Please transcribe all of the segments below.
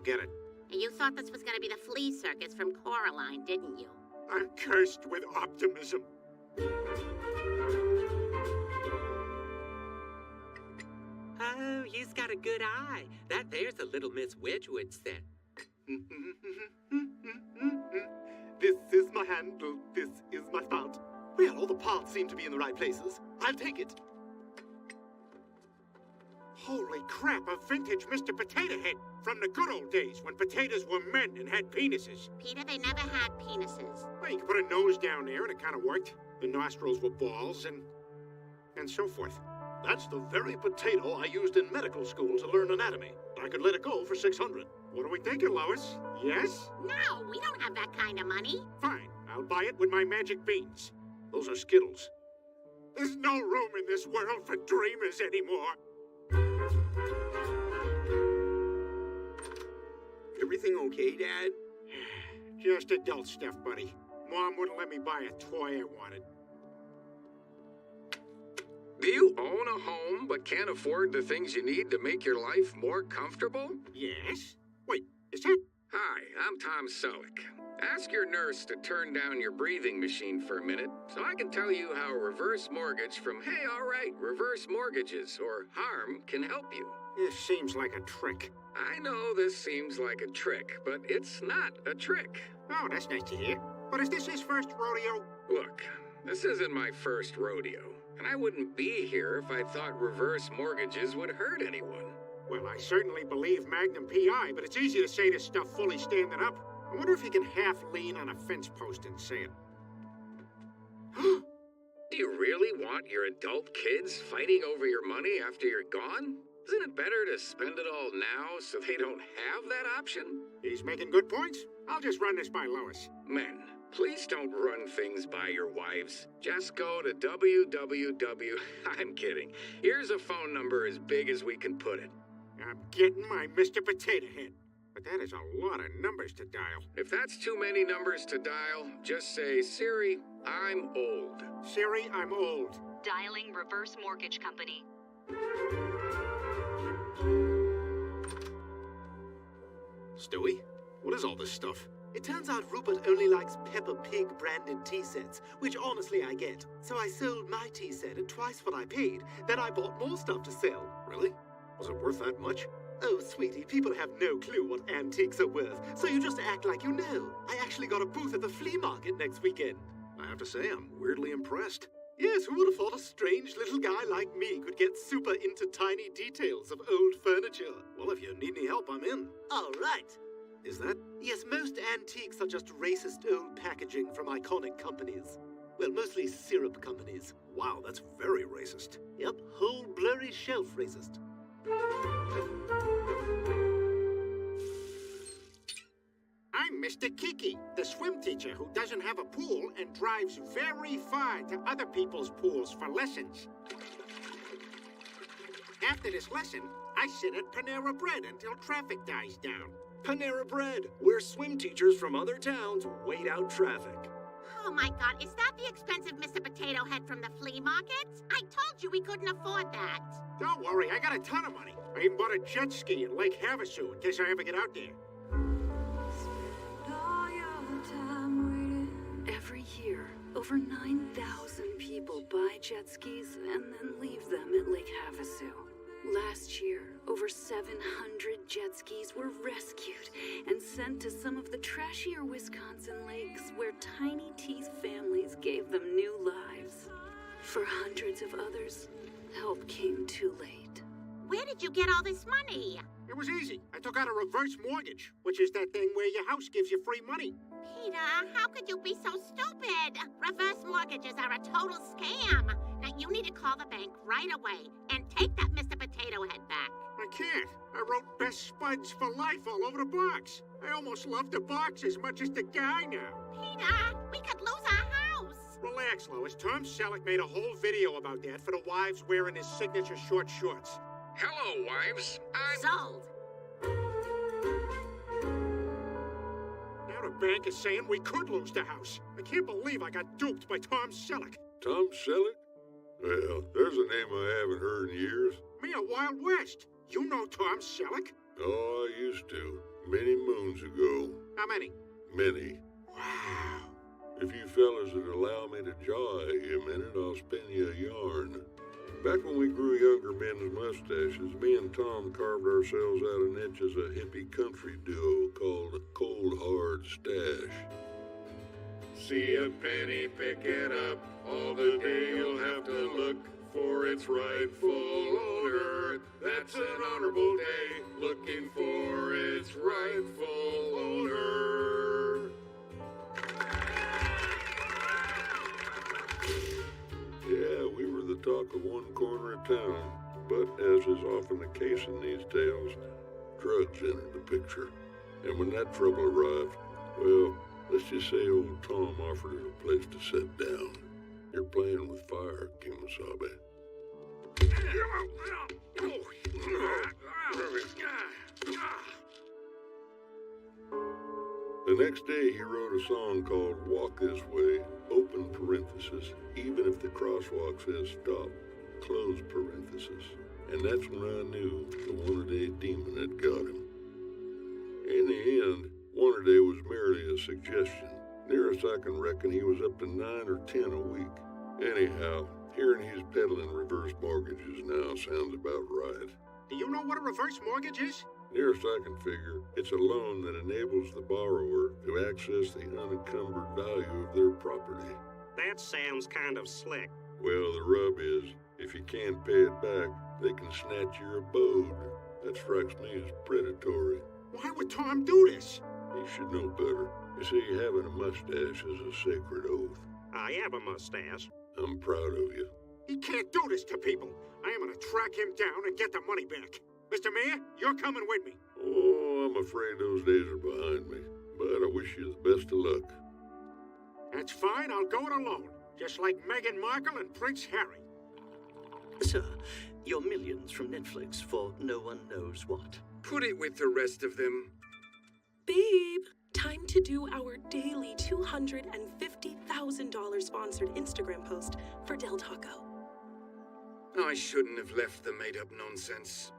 don't get it. And you thought this was going to be the flea circus from Coraline, didn't you? I'm cursed with optimism. Oh, you've got a good eye. That there's a little Miss Wedgwood set. This is my handle, this is my spout. Well, all the parts seem to be in the right places. I'll take it. Holy crap, a vintage Mr. Potato Head from the good old days when potatoes were men and had penises. Peter, they never had penises. Well, you could put a nose down there and it kind of worked. The nostrils were balls and so forth. That's the very potato I used in medical school to learn anatomy. I could let it go for $600. What are we thinking, Lois? Yes? No, we don't have that kind of money. Fine, I'll buy it with my magic beans. Those are Skittles. There's no room in this world for dreamers anymore. Everything okay, Dad? Just adult stuff, buddy. Mom wouldn't let me buy a toy I wanted. Do you own a home but can't afford the things you need to make your life more comfortable? Yes? Wait, is that... Hi, I'm Tom Selleck. Ask your nurse to turn down your breathing machine for a minute so I can tell you how a reverse mortgage from Hey Alright Reverse Mortgages or HARM can help you. This seems like a trick. I know this seems like a trick, but it's not a trick. Oh, that's nice to hear. But is this his first rodeo? Look, this isn't my first rodeo, and I wouldn't be here if I thought reverse mortgages would hurt anyone. Well, I certainly believe Magnum PI, but it's easy to say this stuff fully standing up. I wonder if you can half lean on a fence post and say it. Do you really want your adult kids fighting over your money after you're gone? Isn't it better to spend it all now so they don't have that option? He's making good points. I'll just run this by Lois. Men, please don't run things by your wives. Just go to www... I'm kidding. Here's a phone number as big as we can put it. I'm getting my Mr. Potato Head. But that is a lot of numbers to dial. If that's too many numbers to dial, just say, Siri, I'm old. Siri, I'm old. Dialing Reverse Mortgage Company. Stewie, what is all this stuff? It turns out Rupert only likes Peppa Pig branded tea sets, which honestly I get. So I sold my tea set at twice what I paid, then I bought more stuff to sell. Really? Was it worth that much? Oh, sweetie, people have no clue what antiques are worth, so you just act like you know. I actually got a booth at the flea market next weekend. I have to say, I'm weirdly impressed. Yes, who would have thought a strange little guy like me could get super into tiny details of old furniture? Well, if you need any help, I'm in. All right. Is that? Yes, most antiques are just racist old packaging from iconic companies. Well, mostly syrup companies. Wow, that's very racist. Yep, whole blurry shelf racist. I'm Mr. Kiki, the swim teacher who doesn't have a pool and drives very far to other people's pools for lessons. After this lesson, I sit at Panera Bread until traffic dies down. Panera Bread, where swim teachers from other towns wait out traffic. Oh my God, is that the expensive Mr. Potato Head from the flea market? I told you we couldn't afford that. Don't worry, I got a ton of money. I even bought a jet ski in Lake Havasu in case I ever get out there. Every year, over 9,000 people buy jet skis and then leave them at Lake Havasu. Last year, over 700 jet skis were rescued and sent to some of the trashier Wisconsin lakes where Tiny T's families gave them new lives. For hundreds of others, help came too late. Where did you get all this money? It was easy. I took out a reverse mortgage, which is that thing where your house gives you free money. Peter, how could you be so stupid? Reverse mortgages are a total scam. Now you need to call the bank right away and take that Mr. Potato Head back. I can't. I wrote Best Spuds for Life all over the box. I almost love the box as much as the guy now. Peter, we could lose our house. Relax, Lois. Tom Selleck made a whole video about that for the wives wearing his signature short shorts. Hello, wives. Sold. Now the bank is saying we could lose the house. I can't believe I got duped by Tom Selleck. Tom Selleck? Well, there's a name I haven't heard in years. Me a Wild West. You know Tom Selleck? Oh, I used to. Many moons ago. How many? Many. Wow. If you fellas would allow me to jaw at you a minute, I'll spin you a yarn. Back when we grew younger men's mustaches, me and Tom carved ourselves out a niche as a hippie country duo called Cold Hard Stash. See a penny, pick it up. All the day you'll have to look for its rightful owner. That's an honorable day, looking for its rightful owner. Yeah, we were the talk of one corner of town, but as is often the case in these tales, drugs entered the picture. And when that trouble arrived, well, let's just say old Tom offered us a place to sit down. You're playing with fire, Kimasabe. The next day, he wrote a song called Walk This Way, open parenthesis, even if the crosswalk says stop, close parenthesis. And that's when I knew the one-a-day demon had got him. In the end, one-a-day was merely a suggestion. Nearest I can reckon he was up to 9 or 10 a week. Anyhow, hearing he's peddling reverse mortgages now sounds about right. Do you know what a reverse mortgage is? Nearest I can figure, it's a loan that enables the borrower to access the unencumbered value of their property. That sounds kind of slick. Well, the rub is, if you can't pay it back, they can snatch your abode. That strikes me as predatory. Why would Tom do this? He should know better. You see, having a mustache is a sacred oath. I have a mustache. I'm proud of you. He can't do this to people. I am going to track him down and get the money back. Mr. Mayor, you're coming with me. Oh, I'm afraid those days are behind me, but I wish you the best of luck. That's fine, I'll go it alone. Just like Meghan Markle and Prince Harry. Sir, your millions from Netflix for no one knows what. Put it with the rest of them. Babe, time to do our daily $250,000 sponsored Instagram post for Del Taco. I shouldn't have left the made-up nonsense.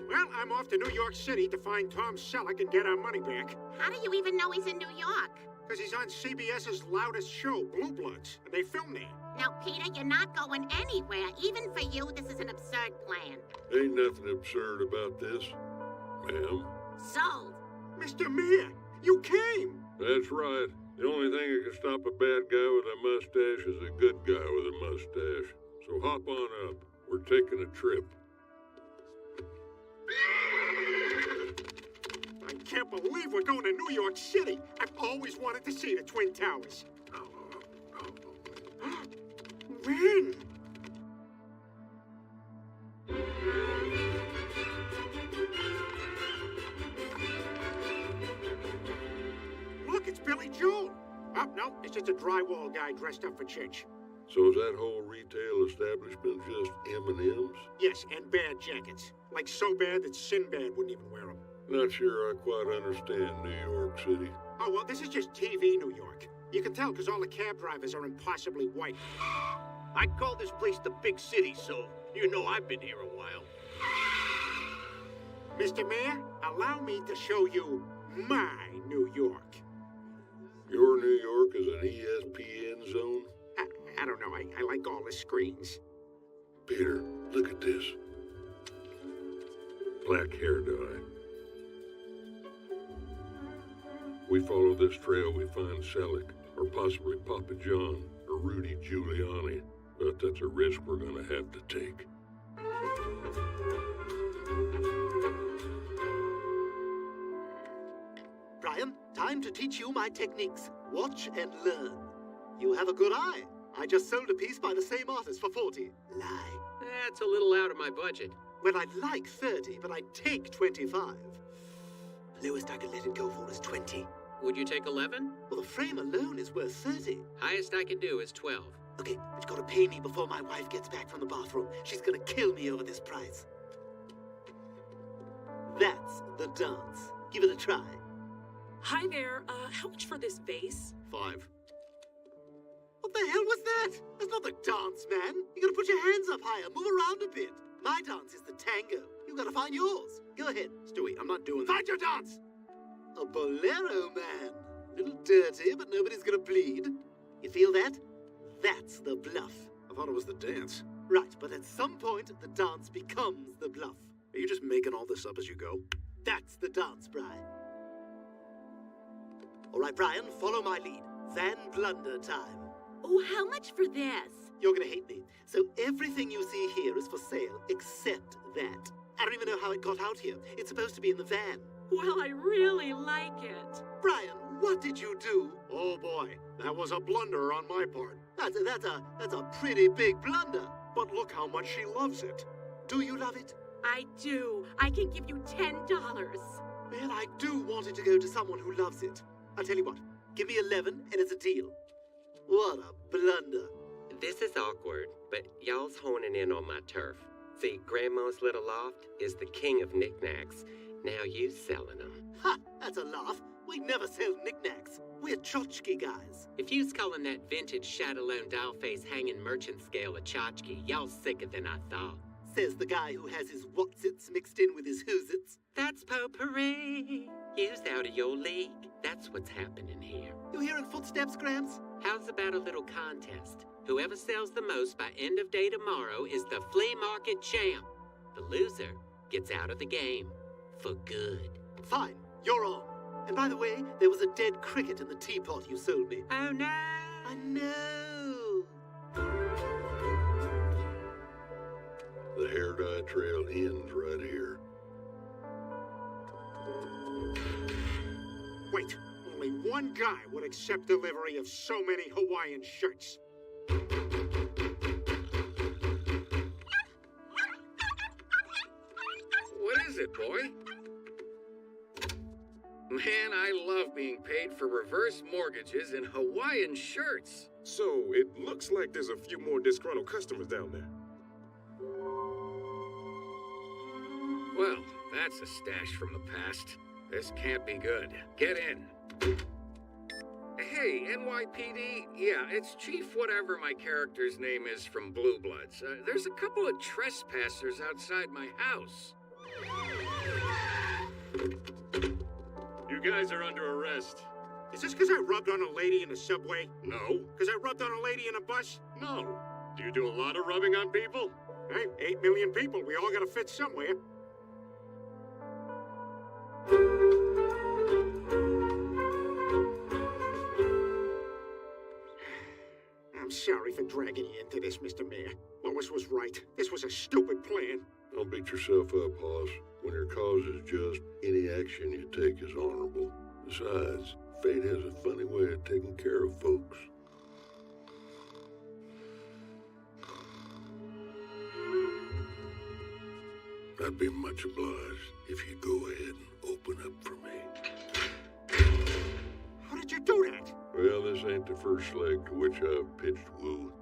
Well, I'm off to New York City to find Tom Selleck and get our money back. How do you even know he's in New York? Because he's on CBS's loudest show, Blue Bloods, and they film there. Now, Peter, you're not going anywhere. Even for you, this is an absurd plan. Ain't nothing absurd about this, ma'am. Sold. Mr. Mayor, you came. That's right. The only thing that can stop a bad guy with a mustache is a good guy with a mustache. So hop on up. We're taking a trip. I can't believe we're going to New York City. I've always wanted to see the Twin Towers. When? Look, it's Billy Joel. Oh, no, it's just a drywall guy dressed up for church. So is that whole retail establishment just M&Ms? Yes, and bad jackets. Like so bad that Sinbad wouldn't even wear them. Not sure I quite understand New York City. Oh, well, this is just TV New York. You can tell because all the cab drivers are impossibly white. I call this place the big city, so you know I've been here a while. Mr. Mayor, allow me to show you my New York. Your New York is an ESPN zone? I don't know. I like all the screens. Peter, look at this. Black hair dye. We follow this trail, we find Selleck, or possibly Papa John, or Rudy Giuliani. But that's a risk we're gonna have to take. Brian, time to teach you my techniques. Watch and learn. You have a good eye. I just sold a piece by the same artist for 40. Lie. That's a little out of my budget. Well, I'd like 30, but I'd take 25. Lowest I could let it go for is 20. Would you take 11? Well, the frame alone is worth 30. Highest I can do is 12. Okay, but you gotta pay me before my wife gets back from the bathroom. She's gonna kill me over this price. That's the dance. Give it a try. Hi there, how much for this vase? 5. What the hell was that? That's not the dance, man. You gotta put your hands up higher. Move around a bit. My dance is the tango. You gotta find yours. Go ahead. Stewie, I'm not doing that. Find your dance! A bolero, man. A little dirty, but nobody's gonna bleed. You feel that? That's the bluff. I thought it was the dance. Right, but at some point, the dance becomes the bluff. Are you just making all this up as you go? That's the dance, Brian. All right, Brian, follow my lead. Van Blunder time. Oh, how much for this? You're gonna hate me. So everything you see here is for sale, except that. I don't even know how it got out here. It's supposed to be in the van. Well, I really like it. Brian, what did you do? Oh boy, that was a blunder on my part. That's a pretty big blunder. But look how much she loves it. Do you love it? I do. I can give you $10. Man, I do want it to go to someone who loves it. I'll tell you what, give me 11 and it's a deal. What a blunder. This is awkward, but y'all's honing in on my turf. See, Grandma's little loft is the king of knickknacks. Now you selling them. Ha! That's a laugh. We never sell knickknacks. We're tchotchke guys. If you's calling that vintage Shadowlone doll-face hanging merchant scale a tchotchke, y'all sicker than I thought. Says the guy who has his whatsits mixed in with his who's-its. That's potpourri. You's out of your league. That's what's happening here. You hearing footsteps, Gramps? How's about a little contest? Whoever sells the most by end of day tomorrow is the flea market champ. The loser gets out of the game. For good. Fine, you're on. And by the way, there was a dead cricket in the teapot you sold me. Oh no! I know. The hair dye trail ends right here. Wait, only one guy would accept delivery of so many Hawaiian shirts. What is it, boy? Man, I love being paid for reverse mortgages and Hawaiian shirts. So, it looks like there's a few more disgruntled customers down there. Well, that's a stash from the past. This can't be good. Get in. Hey, NYPD, yeah, it's Chief whatever my character's name is from Blue Bloods. There's a couple of trespassers outside my house. You guys are under arrest. Is this because I rubbed on a lady in the subway? No. Because I rubbed on a lady in a bus? No. Do you do a lot of rubbing on people? Hey, 8 million people. We all gotta fit somewhere. I'm sorry for dragging you into this, Mr. Mayor. Lois was right. This was a stupid plan. Don't beat yourself up, Hoss. When your cause is just, any action you take is honorable. Besides, fate has a funny way of taking care of folks. I'd be much obliged if you'd go ahead and open up for me. How did you do that? Well, this ain't the first leg to which I've pitched woo.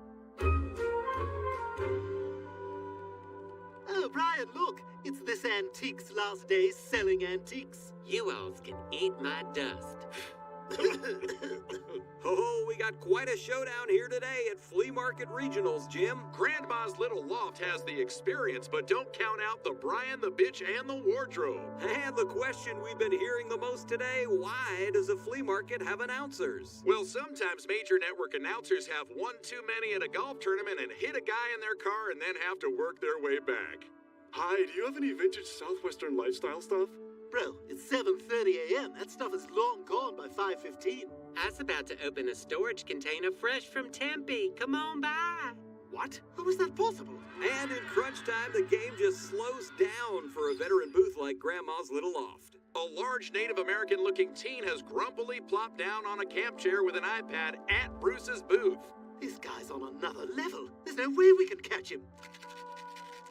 Oh, Brian, look. It's this antique's last day selling antiques. You alls can eat my dust. Oh, we got quite a showdown here today at Flea Market Regionals, Jim. Grandma's little loft has the experience, but don't count out the Brian, the bitch, and the wardrobe. And the question we've been hearing the most today, why does a flea market have announcers? Well, sometimes major network announcers have one too many at a golf tournament and hit a guy in their car and then have to work their way back. Hi, do you have any vintage Southwestern lifestyle stuff? Bro, it's 7:30 a.m. That stuff is long gone by 5:15. I was about to open a storage container fresh from Tempe. Come on by. What? How is that possible? And in crunch time, the game just slows down for a veteran booth like Grandma's Little Loft. A large Native American-looking teen has grumpily plopped down on a camp chair with an iPad at Bruce's booth. This guy's on another level. There's no way we can catch him.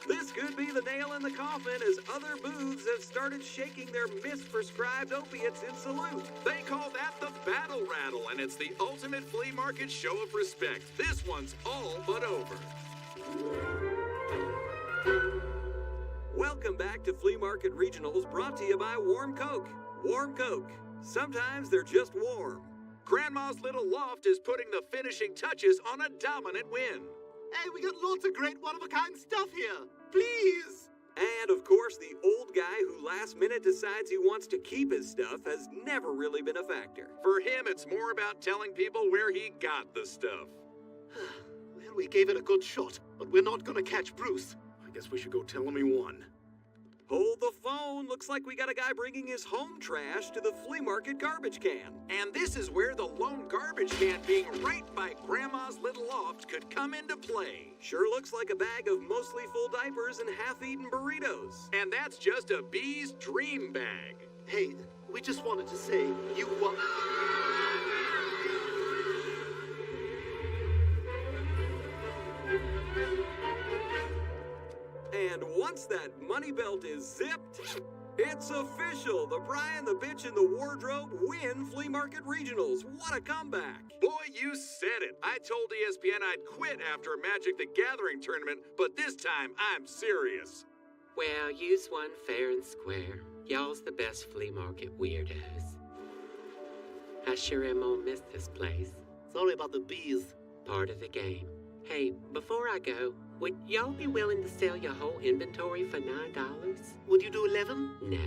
This could be the nail in the coffin as other booths have started shaking their misprescribed opiates in salute. They call that the Battle Rattle, and it's the ultimate flea market show of respect. This one's all but over. Welcome back to Flea Market Regionals, brought to you by Warm Coke. Warm Coke. Sometimes they're just warm. Grandma's Little Loft is putting the finishing touches on a dominant win. Hey, we got lots of great one-of-a-kind stuff here. please! And of course, the old guy who last minute decides he wants to keep his stuff has never really been a factor. For him, it's more about telling people where he got the stuff. Well, we gave it a good shot, but we're not gonna catch Bruce. I guess we should go tell him he won. Hold the phone. Looks like we got a guy bringing his home trash to the flea market garbage can. And this is where the lone garbage can being right by Grandma's little loft could come into play. Sure looks like a bag of mostly full diapers and half-eaten burritos. And that's just a bee's dream bag. Hey, we just wanted to say you won. And once that money belt is zipped, it's official. The Brian, the Bitch, and the Wardrobe win Flea Market Regionals. What a comeback. Boy, you said it. I told ESPN I'd quit after a Magic the Gathering tournament, but this time I'm serious. Well, you's won fair and square. Y'all's the best flea market weirdos. I sure am gonna miss this place. Sorry about the bees. Part of the game. Hey, before I go, would y'all be willing to sell your whole inventory for $9? Would you do 11? No.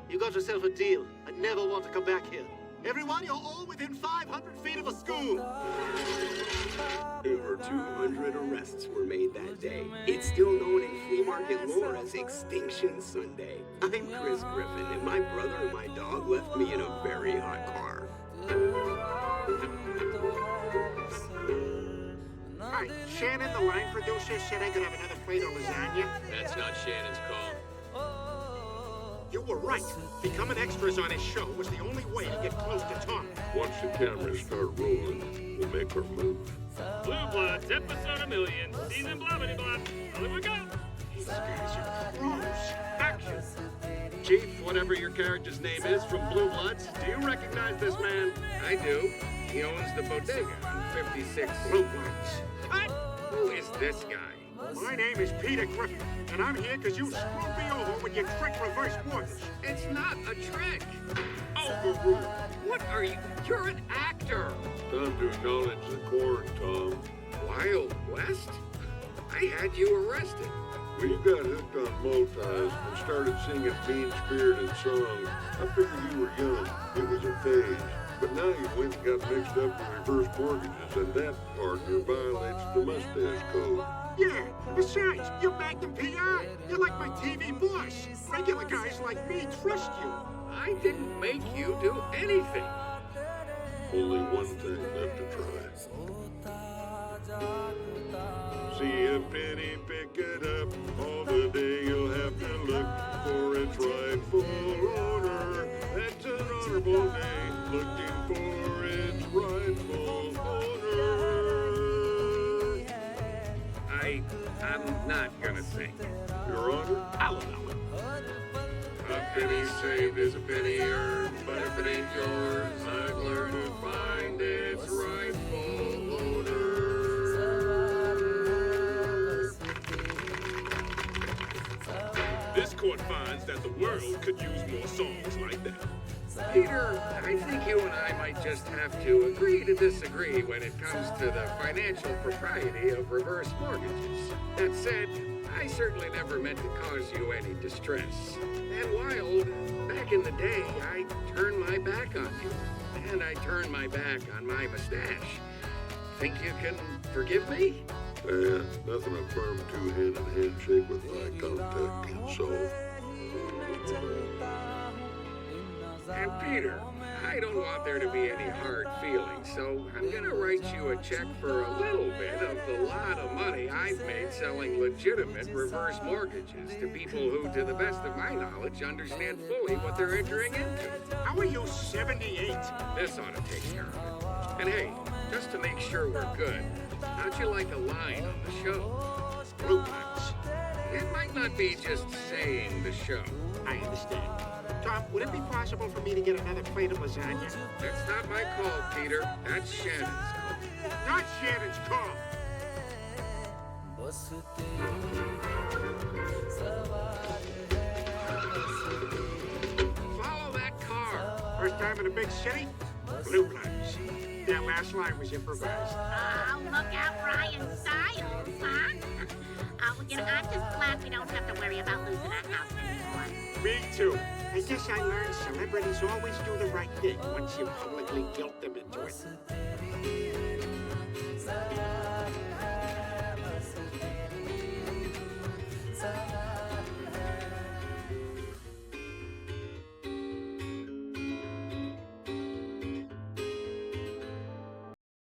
You got yourself a deal. I never want to come back here. Everyone, you're all within 500 feet of a school. Over 200 arrests were made that day. It's still known in flea market lore as Extinction Sunday. I'm Chris Griffin, and my brother and my dog left me in a very hot car. Hi, Shannon, the line producer, said I could have another plate of lasagna. That's not Shannon's call. You were right. Becoming extras on his show was the only way to get close to Tom. Once the cameras start rolling, we'll make our move. Blue Bloods, episode 1,000,000, season blah blah blah. Here we go. These guys are pros. Action. Chief, whatever your character's name is from Blue Bloods, do you recognize this man? I do. He owns the bodega on 56. Blue Bloods. What? Who is this guy? My name is Peter Griffin, and I'm here because you screwed me over with your trick reverse mortgage. It's not a trick. Overruled. What are you? You're an actor. Time to acknowledge the court, Tom. Wild West? I had you arrested. When you got hooked on multis and started singing mean-spirited songs, I figured you were young. It was a phase. But now you went and got mixed up with reverse mortgages, and that, partner, violates the mustache code. Yeah, besides, you're Magnum PI. You're like my TV boss. Regular guys like me trust you. I didn't make you do anything. Only one thing left to try. See a penny, pick it up. All the day you'll have to look for its rightful owner. That's an honorable day, looking for its rightful owner. I'm not gonna sing. Your Honor? I'll allow it. A penny saved is a penny earned, but if it ain't yours, I've learned to find its rightful owner. This court finds that the world could use more songs like that. Peter, I think you and I might just have to agree to disagree when it comes to the financial propriety of reverse mortgages. That said, I certainly never meant to cause you any distress. And while, back in the day, I turned my back on you, and I turned my back on my mustache. Think you can forgive me? Nothing a firm two-handed handshake with eye contact can solve. And Peter, I don't want there to be any hard feelings, so I'm gonna write you a check for a little bit of the lot of money I've made selling legitimate reverse mortgages to people who, to the best of my knowledge, understand fully what they're entering into. How are you 78? This ought to take care of it. And hey, just to make sure we're good, how'd you like a line on the show? Blue Bloods. It might not be just saying the show. I understand. Tom, would it be possible for me to get another plate of lasagna? That's not my call, Peter. That's Shannon's call. Not Shannon's call. Follow that car. First time in a big city? Blue Bloods. that last line was improvised. Oh, look out, Brian Styles, huh? Oh, I'm just glad we don't have to worry about losing our house anymore. Me too. I guess I learned celebrities always do the right thing once you publicly guilt them into it.